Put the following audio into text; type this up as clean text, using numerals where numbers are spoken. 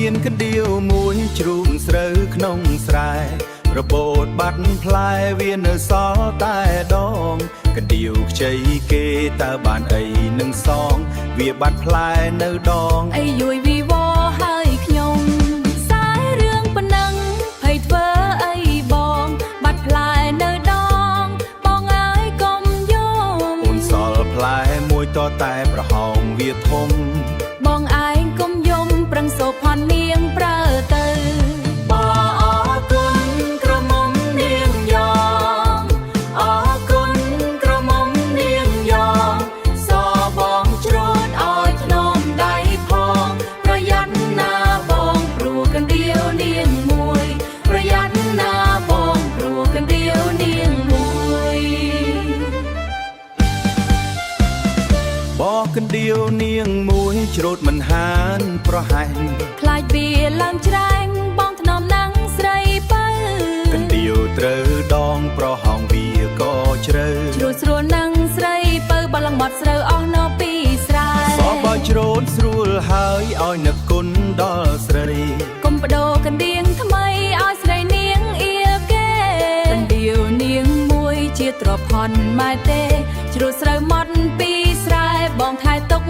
មានកណ្ដៀវមួយជ្រូកស្រូវក្នុងស្រែរបូតបាត់ផ្លែវានៅសល់តែដងកណ្ដៀវខ្ចីគេតើបានអីនឹងសងវាបាត់ផ្លែនៅដងអីយួយវីវហើយខ្ញុំខ្សែរឿងប៉ុណ្ណឹងភ័យធ្វើអីបងបាត់ផ្លែនៅដងបងអើយកុំយំអូនសល់ផ្លែមួយតតែប្រហោងវាធំបងឯងកុំយំប្រឹងសូផាន់នាងប្រើទៅកណ្ដៀវនាងមួយច្រូតមិនហានប្រហែលខ្លាចវាឡើងច្រែងបងថ្នមណាំងស្រីបើកណ្ដៀវត្រូវដងប្រហោងវាក៏ជ្រៅជ្រួលស្រួលណាំងស្រីបើបលងមាត់ស្រូវអស់នៅពីស្រែសបើច្រូតស្រួលហើយឲ្យនឹកគុណដល់ស្រីកុំបដូរកណ្ដៀងថ្មីឲ្យស្រីនាងអៀគេកណ្ដៀវនាងមួយជាទ្រព្យផនម៉ែទេជ្រួលស្រូវមាត់ពីស្រែបងថែទុក